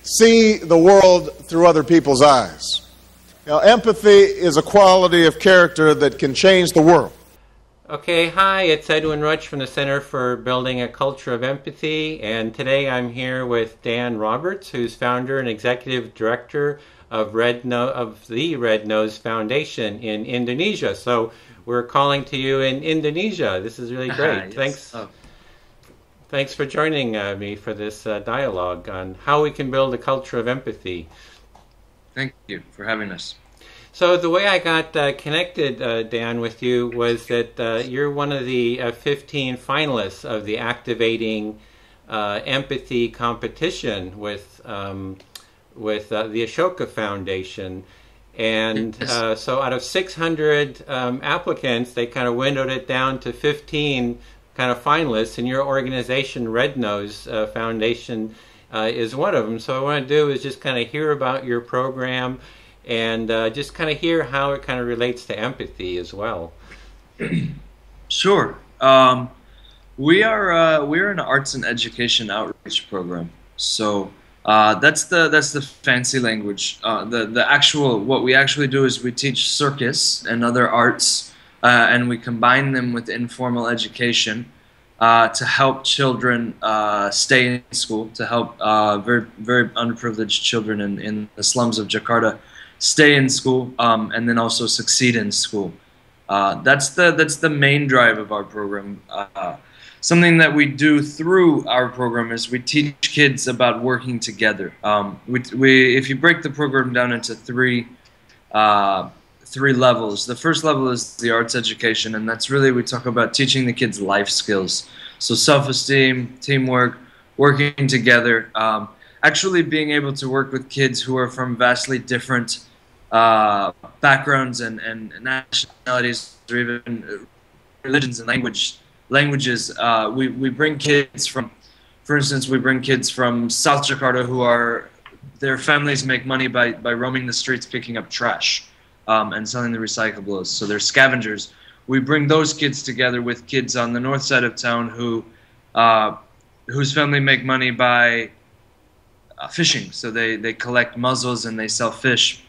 see the world through other people's eyes. Now, empathy is a quality of character that can change the world. Okay, hi, it's Edwin Rutsch from the Center for Building a Culture of Empathy, and today I'm here with Dan Roberts, who's founder and executive director of the Red Nose Foundation in Indonesia. So we're calling to you in Indonesia. This is really great. Yes. Thanks for joining me for this dialogue on how we can build a culture of empathy. Thank you for having us. So the way I got connected, Dan, with you was that you're one of the 15 finalists of the Activating Empathy competition with the Ashoka Foundation. And so out of 600 applicants, they kind of windowed it down to 15 kind of finalists, and your organization, Red Nose Foundation, is one of them. So what I want to do is just kind of hear about your program and just kind of hear how it kind of relates to empathy as well. Sure. We're an arts and education outreach program. So that's the fancy language. The actual, what we actually do is we teach circus and other arts, and we combine them with informal education to help children stay in school, to help very, very underprivileged children in the slums of Jakarta stay in school, and then also succeed in school. That's the main drive of our program. Something that we do through our program is we teach kids about working together. If you break the program down into three levels, the first level is the arts education, and that's really, we talk about teaching the kids life skills. So self-esteem, teamwork, working together, actually being able to work with kids who are from vastly different backgrounds and nationalities, or even religions and languages. We bring kids from, for instance, we bring kids from South Jakarta who are, their families make money by roaming the streets picking up trash and selling the recyclables, so they're scavengers. We bring those kids together with kids on the north side of town whose family make money by fishing, so they collect mussels and they sell fish.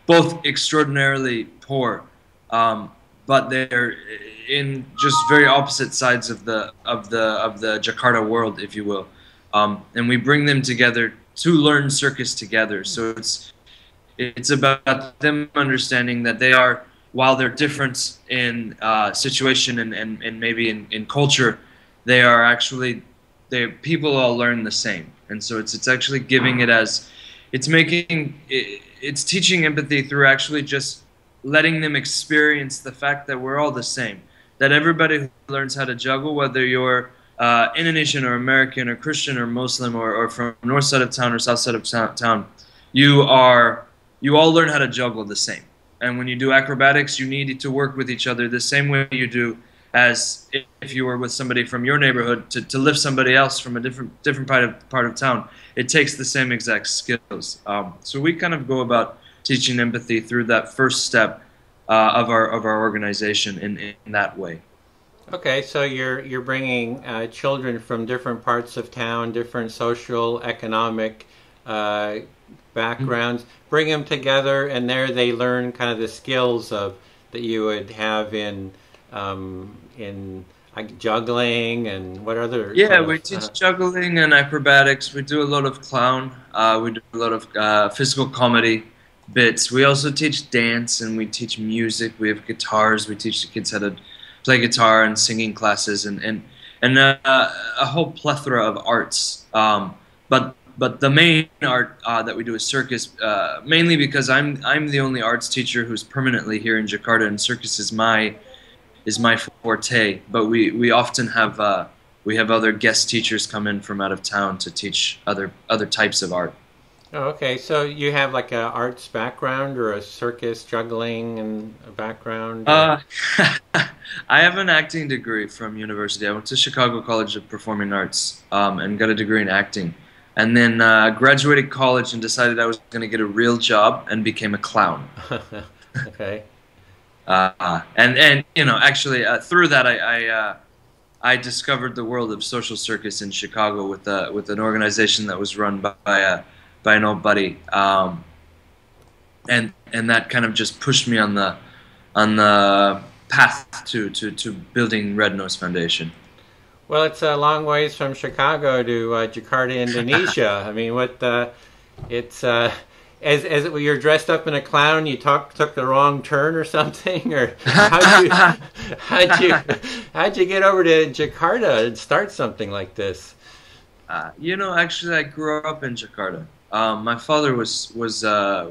Both extraordinarily poor, but they're in just very opposite sides of the Jakarta world, if you will. And we bring them together to learn circus together. So it's about them understanding that they are, while they're different in situation and maybe in culture, they are actually, people all learn the same. And so it's actually giving it as, it's teaching empathy through actually just letting them experience the fact that we're all the same. That everybody who learns how to juggle, whether you're Indonesian or American or Christian or Muslim or from north side of town or south side of town, you all learn how to juggle the same. And when you do acrobatics, you need to work with each other the same way you do as if you were with somebody from your neighborhood to lift somebody else from a different part of town. It takes the same exact skills. So we kind of go about teaching empathy through that first step of our organization in that way. Okay, so you're bringing children from different parts of town, different social, economic backgrounds, bring them together, and there they learn kind of the skills that you would have in like juggling and what other. Yeah, we teach juggling and acrobatics. We do a lot of clown. We do a lot of physical comedy bits. We also teach dance and we teach music. We have guitars. We teach the kids how to play guitar and singing classes and a whole plethora of arts. But the main art that we do is circus, mainly because I'm the only arts teacher who's permanently here in Jakarta, and circus is my forte. But we often have other guest teachers come in from out of town to teach other types of art. Oh, okay, so you have like an arts background or a circus juggling and a background? I have an acting degree from university. I went to Chicago College of Performing Arts and got a degree in acting. And then graduated college and decided I was going to get a real job and became a clown. Okay. And you know, actually through that I discovered the world of social circus in Chicago with an organization that was run by an old buddy, and that kind of just pushed me on the path to building Red Nose Foundation. Well, it's a long ways from Chicago to Jakarta, Indonesia. I mean, it's as you're dressed up in a clown, you took the wrong turn or something, or how'd you get over to Jakarta and start something like this? Actually, I grew up in Jakarta. My father was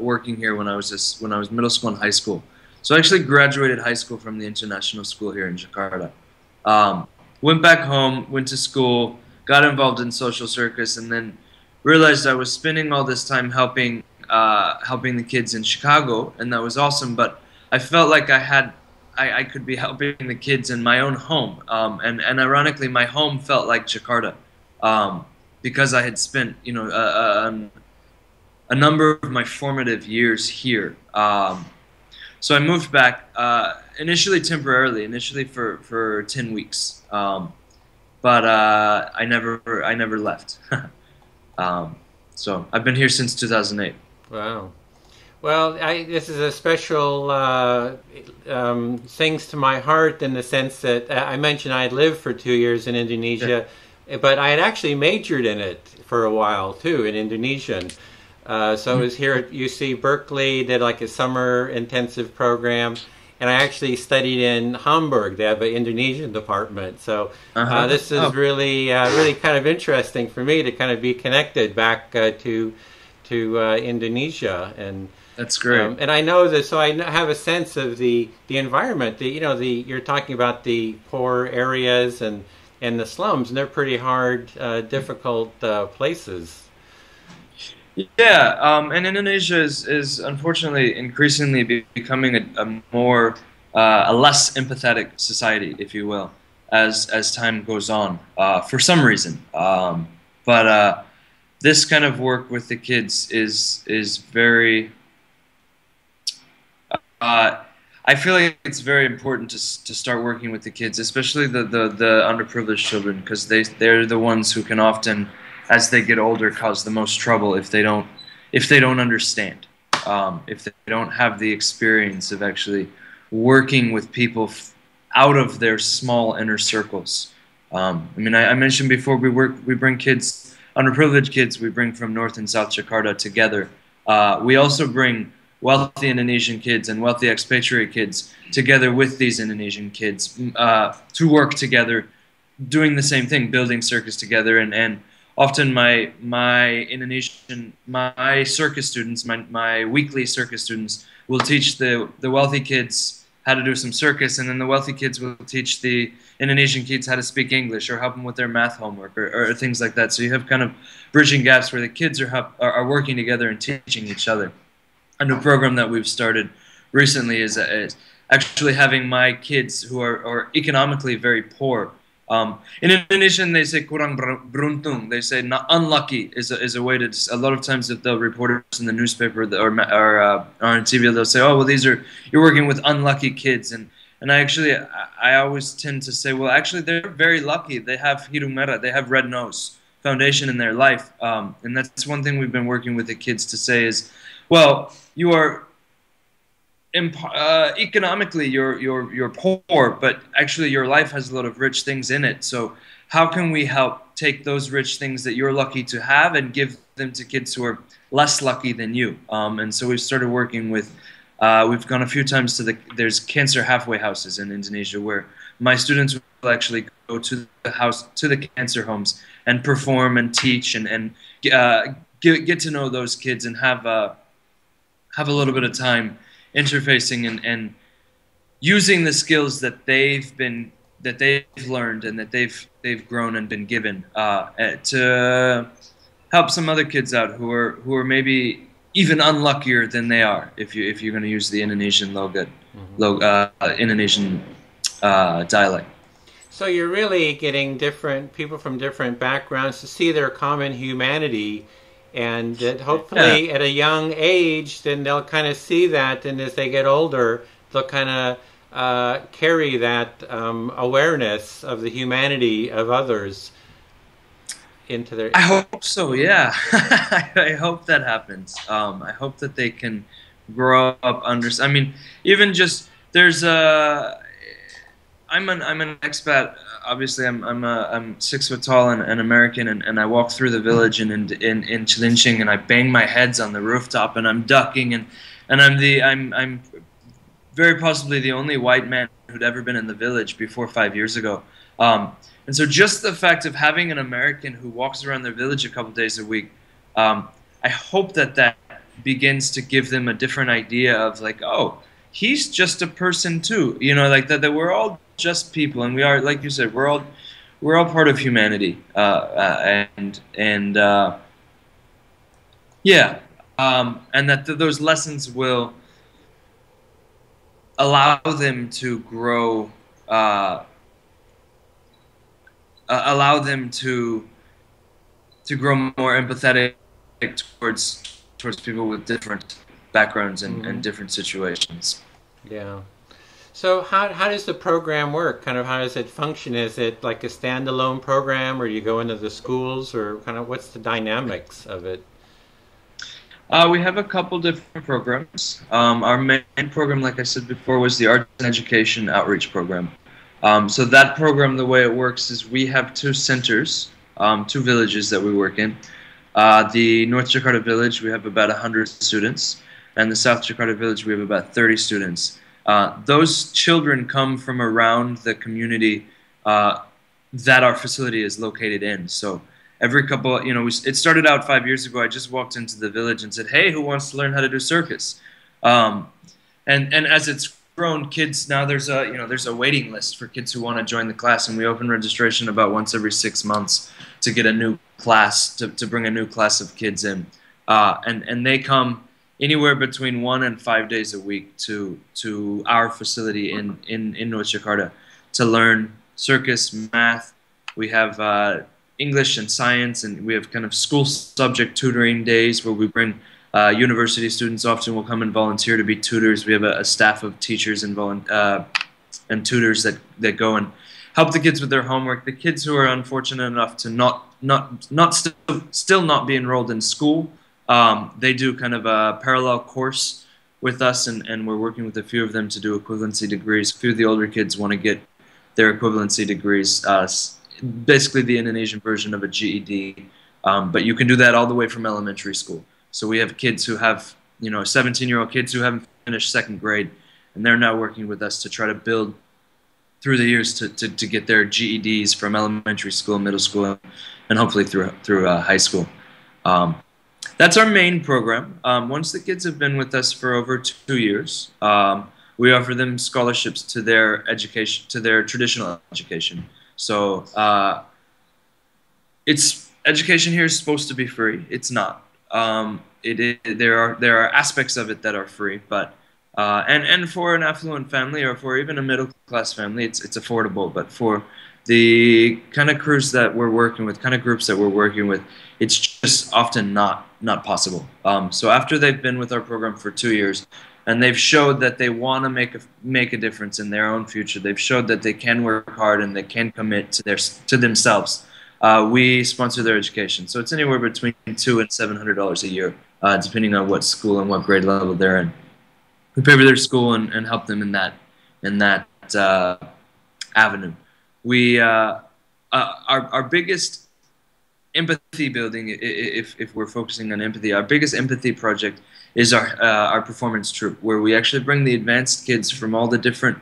working here when I was middle school and high school. So I actually graduated high school from the international school here in Jakarta. Went back home, went to school, got involved in social circus, and then realized I was spending all this time helping the kids in Chicago, and that was awesome. But I felt like I could be helping the kids in my own home, and ironically, my home felt like Jakarta, because I had spent a number of my formative years here. So I moved back, initially temporarily, for 10 weeks, but I never left. So I've been here since 2008. Wow. Well, this is a special things to my heart in the sense that I mentioned I had lived for 2 years in Indonesia, but I had actually majored in it for a while too, in Indonesian. So I was here at UC Berkeley, did like a summer intensive program, and I actually studied in Hamburg. They have an Indonesian department. So this is really kind of interesting for me to kind of be connected back to Indonesia. And that's great. And I know that, so I have a sense of the environment. You're talking about the poor areas and the slums, and they're pretty hard, difficult places. Yeah, and Indonesia is unfortunately increasingly becoming a less empathetic society, if you will, as time goes on, for some reason. But this kind of work with the kids is very. I feel like it's very important to start working with the kids, especially the underprivileged children, because they're the ones who can often, as they get older, cause the most trouble if they don't understand, if they don't have the experience of actually working with people out of their small inner circles. I mean, I mentioned before, we bring kids, underprivileged kids, we bring from North and South Jakarta together. We also bring wealthy Indonesian kids and wealthy expatriate kids together with these Indonesian kids to work together, doing the same thing, building circus together, and often my circus students, my weekly circus students, will teach the wealthy kids how to do some circus, and then the wealthy kids will teach the Indonesian kids how to speak English or help them with their math homework or things like that. So you have kind of bridging gaps where the kids are working together and teaching each other. A new program that we've started recently is actually having my kids who are economically very poor. In Indonesian, they say kurang beruntung. They say unlucky is a way to. A lot of times, if they'll report us in the newspaper or on TV, they'll say, "Oh, well, you're working with unlucky kids." And I always tend to say, well, actually, they're very lucky. They have Hidung Merah, they have Red Nose Foundation in their life, and that's one thing we've been working with the kids to say is, well, you are. Economically, you're poor, but actually your life has a lot of rich things in it. So how can we help take those rich things that you're lucky to have and give them to kids who are less lucky than you? And so we've started working with. We've gone a few times to there's cancer halfway houses in Indonesia where my students will actually go to the cancer homes and perform and teach and get to know those kids and have a little bit of time interfacing and using the skills that they've learned and that they've grown and been given to help some other kids out who are maybe even unluckier than they are if you're going to use the Indonesian Indonesian dialect. So you're really getting different people from different backgrounds to see their common humanity. And that at a young age, then they'll kind of see that, and as they get older, they'll kind of carry that awareness of the humanity of others into their... I hope so, yeah. I hope that happens. I hope that they can grow up I mean, even just there's a... I'm an expat. Obviously, I'm 6 foot tall and an American, and I walk through the village in Chilinching, and I bang my heads on the rooftop, and I'm ducking, and I'm very possibly the only white man who'd ever been in the village before 5 years ago. And so just the fact of having an American who walks around their village a couple days a week, I hope that begins to give them a different idea of like, oh, he's just a person too, you know, like that we're all just people, and we are, like you said, we're all part of humanity, and yeah, and that those lessons will allow them to grow, allow them to grow more empathetic towards people with different backgrounds and different situations. Yeah. So how does the program work? Kind of how does it function? Is it like a standalone program, or do you go into the schools, or kind of what's the dynamics of it? We have a couple different programs. Our main program, like I said before, was the Arts and Education Outreach Program. So that program, the way it works is we have 2 centers, 2 villages that we work in. The North Jakarta village, we have about 100 students, and the South Jakarta village, we have about 30 students. Those children come from around the community that our facility is located in. So every couple, you know, it started out 5 years ago. I just walked into the village and said, hey, who wants to learn how to do circus? And as it's grown, kids, now there's a waiting list for kids who want to join the class, and we open registration about once every 6 months to get a new class, to bring a new class of kids in. And they come anywhere between 1 and 5 days a week to our facility in North Jakarta to learn circus, math. We have English and science, and we have kind of school subject tutoring days where we bring university students. Often will come and volunteer to be tutors. We have a staff of teachers and tutors that go and help the kids with their homework. The kids who are unfortunate enough to still not be enrolled in school, they do kind of a parallel course with us, and we're working with a few of them to do equivalency degrees. A few of the older kids want to get their equivalency degrees, basically the Indonesian version of a GED, but you can do that all the way from elementary school. So we have kids who have, 17-year-old kids who haven't finished 2nd grade, and they're now working with us to try to build through the years to get their GEDs from elementary school, middle school, and hopefully through high school. That's our main program. Once the kids have been with us for over 2 years, we offer them scholarships to their education, to their traditional education. So education here is supposed to be free. It's not. There are aspects of it that are free, but and for an affluent family or for even a middle class family, it's affordable. But for the kind of crews that we're working with, kind of groups that we're working with, it's just often not possible. So after they've been with our program for 2 years, and they've showed that they want to make a difference in their own future, they've showed that they can work hard and they can commit to themselves, we sponsor their education. So it's anywhere between $200 and $700 a year, depending on what school and what grade level they're in. We pay for their school and help them in that avenue. We our biggest empathy building, if we're focusing on empathy, our biggest empathy project is our performance troupe, where we actually bring the advanced kids from all the different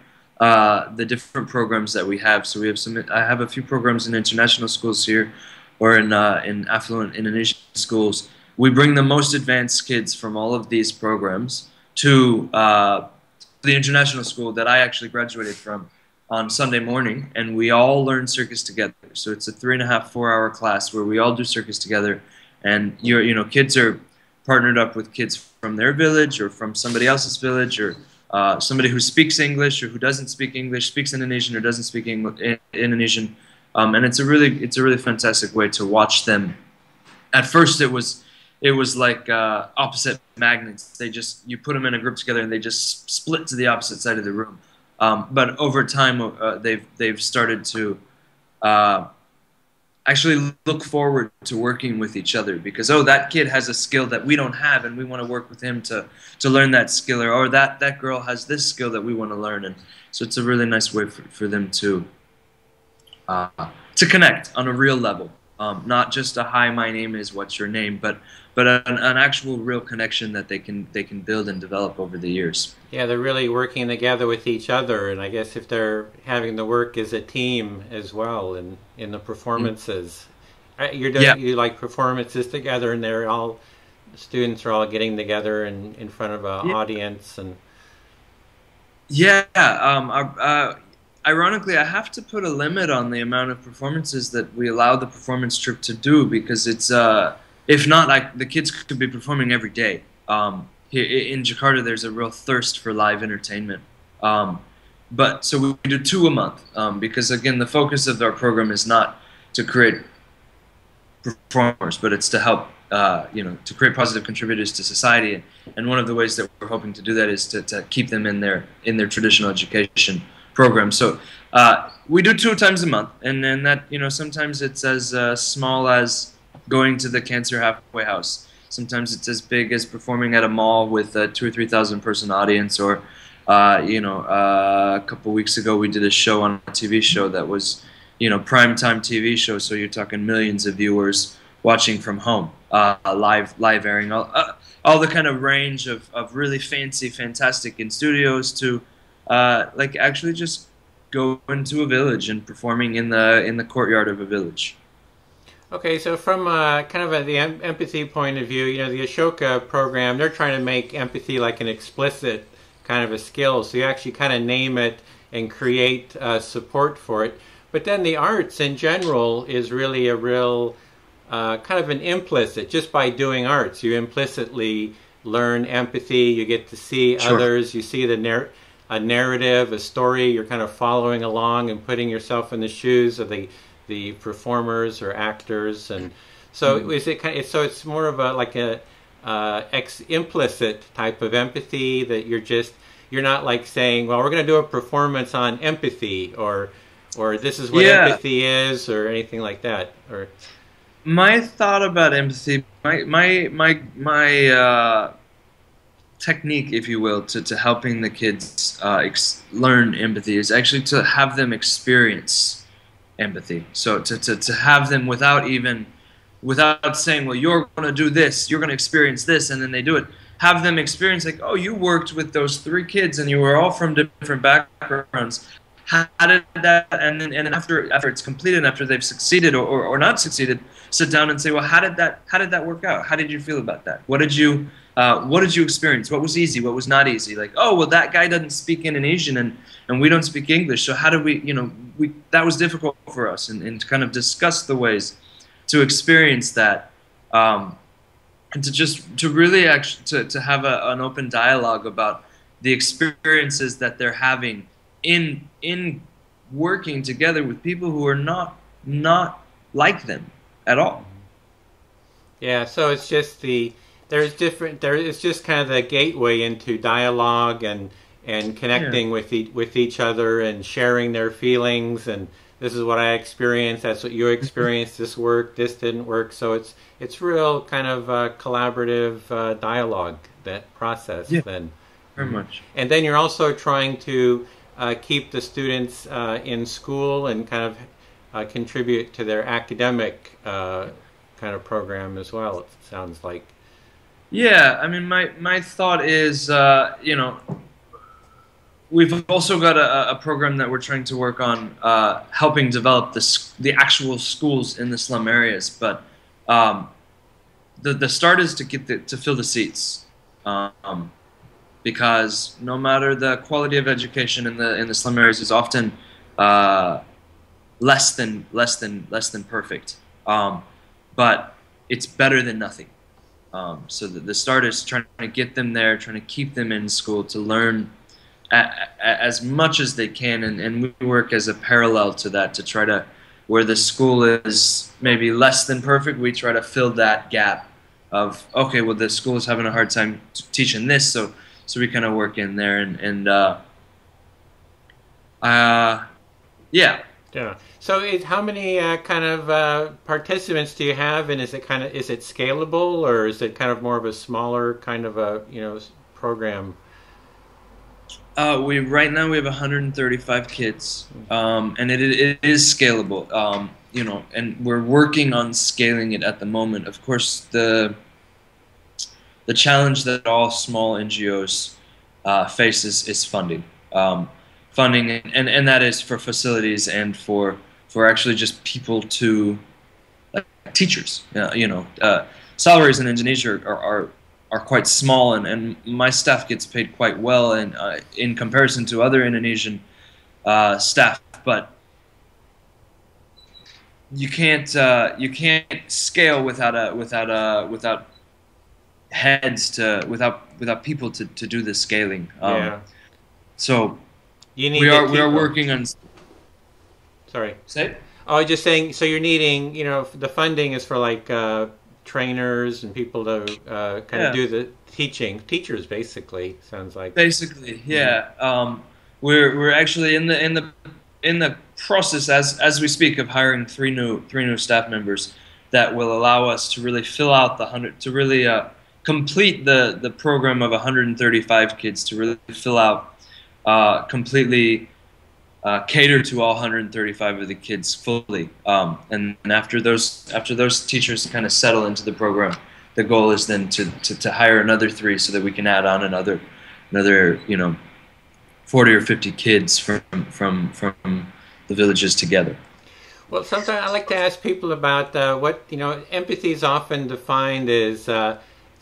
programs that we have. So we have I have a few programs in international schools here, or in affluent Indonesian schools. We bring the most advanced kids from all of these programs to the international school that I actually graduated from on Sunday morning, and we all learn circus together. So it's a 3.5, 4-hour class where we all do circus together, and kids are partnered up with kids from their village or from somebody else's village, or somebody who speaks English or who doesn't speak English, speaks Indonesian or doesn't speak Indonesian, and it's a really fantastic way to watch them. At first, it was like opposite magnets. You put them in a group together and they just split to the opposite side of the room. But over time, they've started to actually look forward to working with each other, because, oh, that kid has a skill that we don't have and we want to work with him to learn that skill, or that girl has this skill that we want to learn. And so it's a really nice way for them to connect on a real level, not just a hi, my name is, what's your name, but an actual real connection that they can build and develop over the years. Yeah, they're really working together with each other, and I guess if they're having to work as a team as well in the performances, you like performances together, and the students are all getting together in front of an audience, and ironically, I have to put a limit on the amount of performances that we allow the performance troupe to do, because it's if not, like, the kids could be performing every day. Here in Jakarta, there's a real thirst for live entertainment. But so we do 2 a month, because, again, the focus of our program is not to create performers, but it's to help, to create positive contributors to society. And one of the ways that we're hoping to do that is to keep them in their traditional education program. So we do 2 times a month, and then that, sometimes it's as small as going to the cancer halfway house. Sometimes it's as big as performing at a mall with a 2,000 or 3,000 person audience, or a couple weeks ago we did a show on a TV show that was, primetime TV show, so you're talking millions of viewers watching from home, live airing, all the kind of range of really fancy, fantastic in studios to like actually just go into a village and performing in the courtyard of a village. Okay, so from kind of the empathy point of view, the Ashoka program, they're trying to make empathy like an explicit kind of a skill, so you actually kind of name it and create support for it. But then the arts in general is really a real kind of an implicit, just by doing arts, you implicitly learn empathy, you get to see others, you see a narrative, a story, you're kind of following along and putting yourself in the shoes of the performers or actors, and so it's more of a implicit type of empathy, that you're not like saying, well, we're going to do a performance on empathy, or this is what empathy is, or anything like that. Or my thought about empathy, my technique, if you will, to helping the kids learn empathy is actually to have them experience empathy. So to have them without saying, well, you're going to do this, you're going to experience this, and then they do it. Have them experience, like, oh, you worked with those 3 kids and you were all from different backgrounds. How did that, and then after it's completed, after they've succeeded or not succeeded, sit down and say, well, how did that work out? How did you feel about that? What did you experience? What was easy? What was not easy? Like, oh, well, that guy doesn't speak Indonesian and we don't speak English, so how do we, that was difficult for us, and to kind of discuss the ways to experience that, and to really actually to have an open dialogue about the experiences that they're having in working together with people who are not like them at all. Yeah, so it's just it's just kind of the gateway into dialogue and connecting with each other and sharing their feelings, and this is what I experienced, that's what you experienced, this worked, this didn't work. So it's real kind of collaborative dialogue, that process. Then very much. And then you're also trying to keep the students in school and kind of contribute to their academic kind of program as well, it sounds like. Yeah, I mean, my thought is, we've also got a program that we're trying to work on, helping develop the actual schools in the slum areas. But the start is to fill the seats, because no matter the quality of education in the slum areas is often less than perfect, but it's better than nothing. So the start is trying to get them there, trying to keep them in school to learn as much as they can, and we work as a parallel to that to try to, where the school is maybe less than perfect, we try to fill that gap of, okay, well, the school is having a hard time teaching this, so we kind of work in there, and Yeah. Yeah. So, how many kind of participants do you have, and is it scalable, or is it kind of more of a smaller kind of a program? Right now we have 135 kids, and it is scalable. And we're working on scaling it at the moment. Of course, the challenge that all small NGOs faces is funding. Funding, and that is for facilities and for actually just people to, like, teachers. Salaries in Indonesia are quite small, and my staff gets paid quite well, and in comparison to other Indonesian staff, but you can't scale without heads without people to do the scaling. Yeah. So we are working on. Sorry. Say. Oh, just saying. So you're needing, the funding is for like trainers and people to kind of do the teachers basically. Sounds like. Basically, yeah. We're actually in the process as we speak of hiring three new staff members that will allow us to really fill out complete the program of 135 kids, to really fill out completely cater to all 135 of the kids fully. And after those teachers kind of settle into the program, the goal is then to hire another 3 so that we can add on another 40 or 50 kids from the villages together. Well, sometimes I like to ask people about what empathy is often defined as the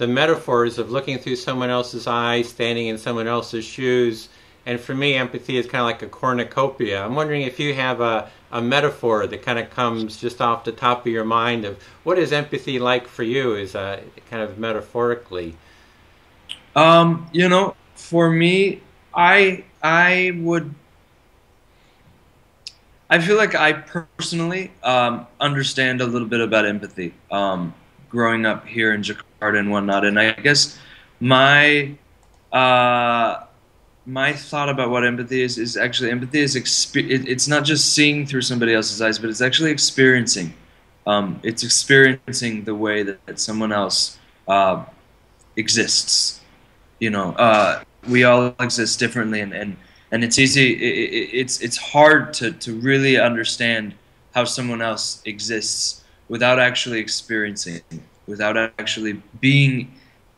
metaphors of looking through someone else's eyes, standing in someone else's shoes. And for me, empathy is kind of like a cornucopia. I'm wondering if you have a metaphor that kind of comes just off the top of your mind of what is empathy like for you, is kind of metaphorically. For me, I feel like I personally understand a little bit about empathy, growing up here in Jakarta and whatnot. And I guess my thought about what empathy is actually empathy is it's not just seeing through somebody else's eyes, but it's actually experiencing. It's experiencing the way that someone else exists. We all exist differently, and it's easy. It's hard to really understand how someone else exists without actually experiencing, without actually being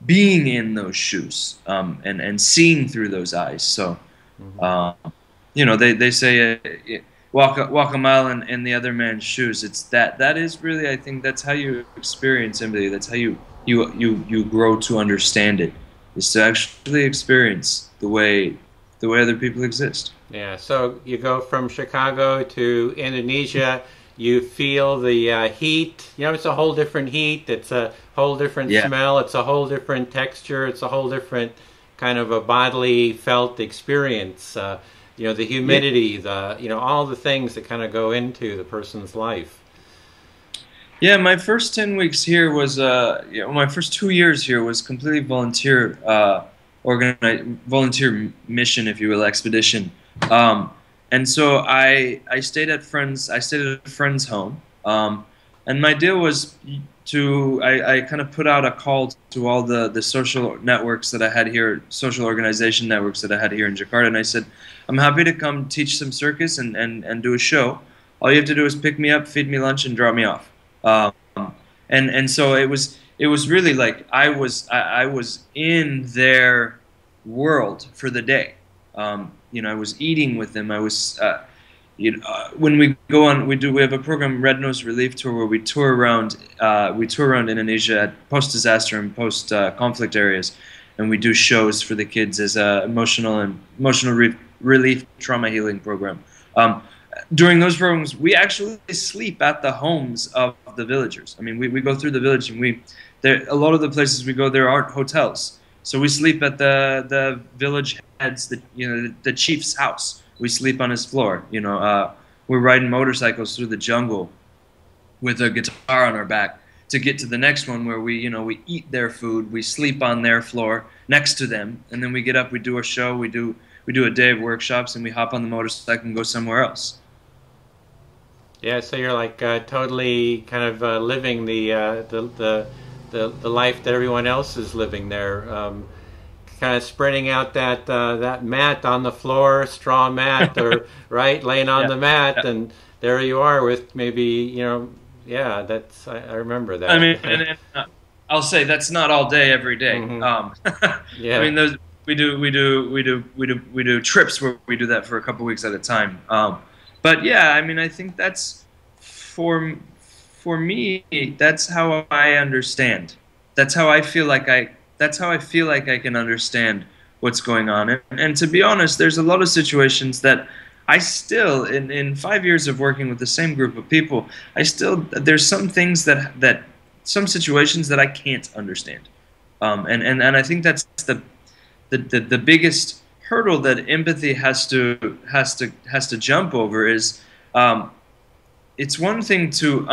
in those shoes, and seeing through those eyes. So, they say walk a mile in the other man's shoes. It's that is really, I think that's how you experience empathy. That's how you grow to understand it, is to actually experience the way other people exist. Yeah, so you go from Chicago to Indonesia, you feel the heat. It's a whole different heat. It's a whole different smell. It's a whole different texture. It's a whole different kind of a bodily felt experience. The humidity, all the things that kind of go into the person's life. Yeah, my first 10 weeks here was, my first 2 years here was completely volunteer mission, if you will, expedition. And so I stayed at a friend's home, and my deal was I kind of put out a call to all the social networks that I had here, social organization networks that I had here in Jakarta, and I said, I'm happy to come teach some circus and do a show. All you have to do is pick me up, feed me lunch, and drop me off. And so it was really like I was in their world for the day. I was eating with them. I was, when we go on, we have a program, Red Nose Relief Tour, where we tour around Indonesia at post-disaster and post-conflict areas, and we do shows for the kids as a emotional relief trauma healing program. During those programs, we actually sleep at the homes of the villagers. I mean, we go through the village, and a lot of the places we go, there aren't hotels. So we sleep at the village head's, the chief's house. We sleep on his floor. We're riding motorcycles through the jungle with a guitar on our back to get to the next one, where we eat their food, we sleep on their floor next to them, and then we get up, we do a show, we we do a day of workshops, and we hop on the motorcycle and go somewhere else. Yeah, so you're like totally kind of living the life that everyone else is living there. Kind of spreading out that mat on the floor, straw mat, or right, laying on the mat, and there you are with maybe that's I remember that. I mean, and I'll say that's not all day every day. Yeah, I mean, we do trips where we do that for a couple weeks at a time. But yeah, I mean, I think that's for me. That's how I understand. That's how I feel like I can understand what's going on. And to be honest, there's a lot of situations that I still, in 5 years of working with the same group of people, there's some things that some situations that I can't understand. And I think that's the biggest hurdle that empathy has to jump over is it's one thing to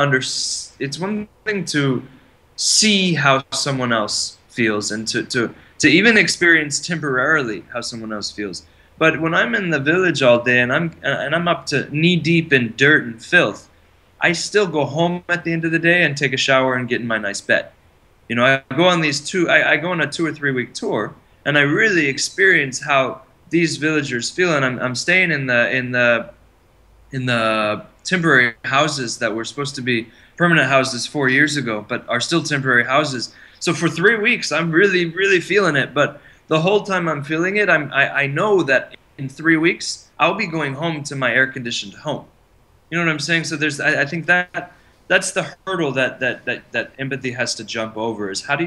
see how someone else feels and to even experience temporarily how someone else feels. But when I'm in the village all day and I'm up to knee deep in dirt and filth, I still go home at the end of the day and take a shower and get in my nice bed. You know, I go on I go on a 2 or 3 week tour, and I really experience how these villagers feel. And I'm staying in the temporary houses that were supposed to be permanent houses 4 years ago, but are still temporary houses. So for 3 weeks, I'm really, really feeling it. But the whole time I'm feeling it, I know that in 3 weeks I'll be going home to my air-conditioned home. You know what I'm saying? So I think that's the hurdle that empathy has to jump over. Is how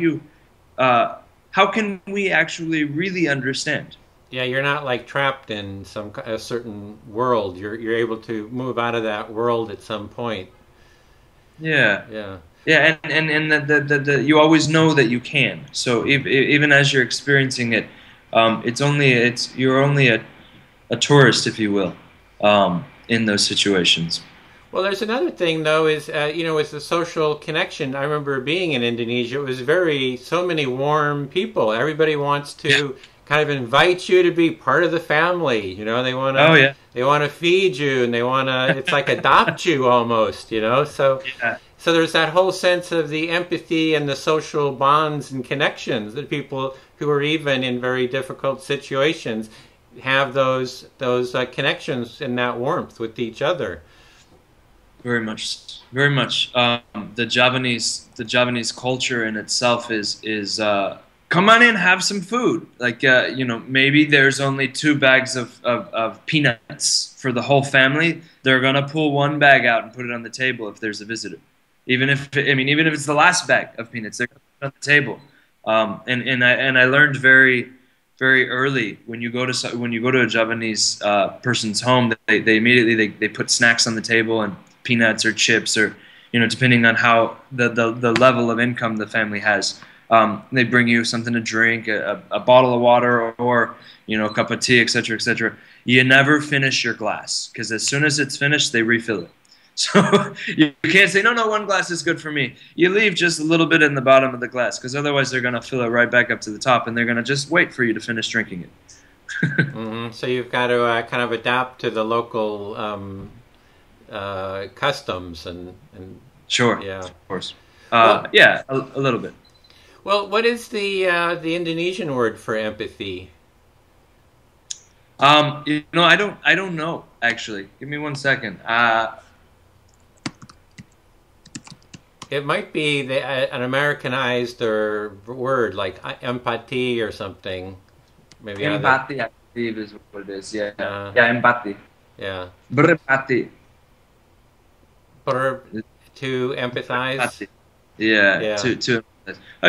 can we actually really understand? Yeah, you're not like trapped in a certain world. You're able to move out of that world at some point. Yeah. Yeah. Yeah, and you always know that you can. So even as you're experiencing it, you're only a tourist, if you will, in those situations. Well, there's another thing though, is with the social connection. I remember being in Indonesia. It was so many warm people. Everybody wants to kind of invite you to be part of the family. You know, they want to. They want to feed you, and they want to. It's like adopt you almost. You know, so. Yeah. So there's that whole sense of the empathy and the social bonds and connections that people who are even in very difficult situations have those connections and that warmth with each other. Very much, very much. The Javanese culture in itself is come on in, have some food. Like maybe there's only 2 bags of peanuts for the whole family. They're gonna pull 1 bag out and put it on the table if there's a visitor. Even if it's the last bag of peanuts, they're on the table. And I learned very, very early when you go to a Javanese person's home, they immediately they put snacks on the table and peanuts or chips or depending on how the level of income the family has. They bring you something to drink, a bottle of water or a cup of tea, etc., etc. You never finish your glass because as soon as it's finished, they refill it. So you can't say, no, 1 glass is good for me. You leave just a little bit in the bottom of the glass because otherwise they're going to fill it right back up to the top and they're going to just wait for you to finish drinking it. Mm-hmm. So you've got to kind of adapt to the local customs and Sure, yeah, of course. A little bit. Well, what is the Indonesian word for empathy? I don't know actually. Give me 1 second. It might be an Americanized word like empathy or something. Maybe empathy, I believe, is what it is. Yeah, empathy. Yeah. Berempati. To empathize. Empathy. Yeah. To empathize. Oh,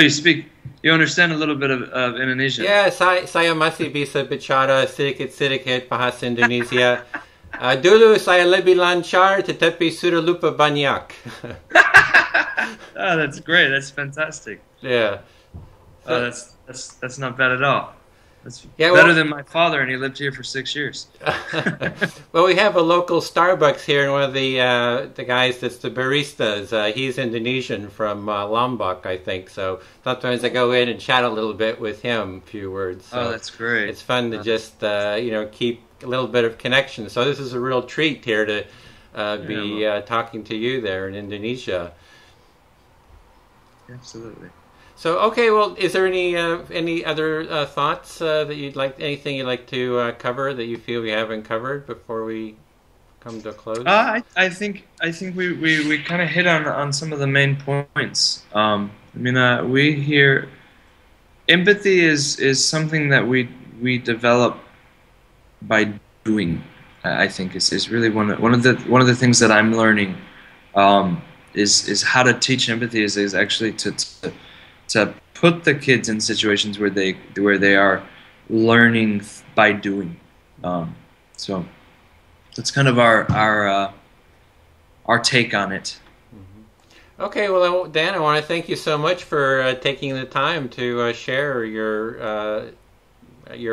you understand a little bit of Indonesian? Yeah, saya masih bisa bicara sedikit-sedikit bahasa Indonesia. Dulu saya lebih lancar, tetapi sudah lupa banyak. Oh, that's great. That's fantastic. Yeah. Oh, that's not bad at all. That's Yeah, better than my father, and he lived here for 6 years. Well, we have a local Starbucks here, and one of the guys that's the baristas, he's Indonesian from Lombok, I think. So sometimes I go in and chat a little bit with him, a few words. So oh, that's great. It's fun to just keep a little bit of connection. So this is a real treat here to be talking to you there in Indonesia. Absolutely. So, okay, well, is there any other thoughts that anything you'd like to cover that you feel we haven't covered before we come to a close? I think we kind of hit on some of the main points. We hear empathy is something that we develop by doing. I think is really one of the things that I'm learning is how to teach empathy is actually to put the kids in situations where they are learning by doing. So that's kind of our take on it. Okay, well, Dan, I want to thank you so much for taking the time to share your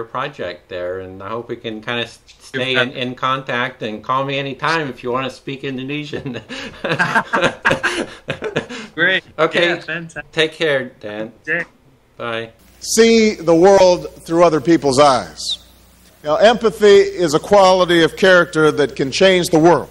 project there, and I hope we can kind of stay in contact, and call me anytime if you want to speak Indonesian. Great. Okay. Yeah, fantastic. Take care, Dan. Okay. Bye. See the world through other people's eyes. Empathy is a quality of character that can change the world.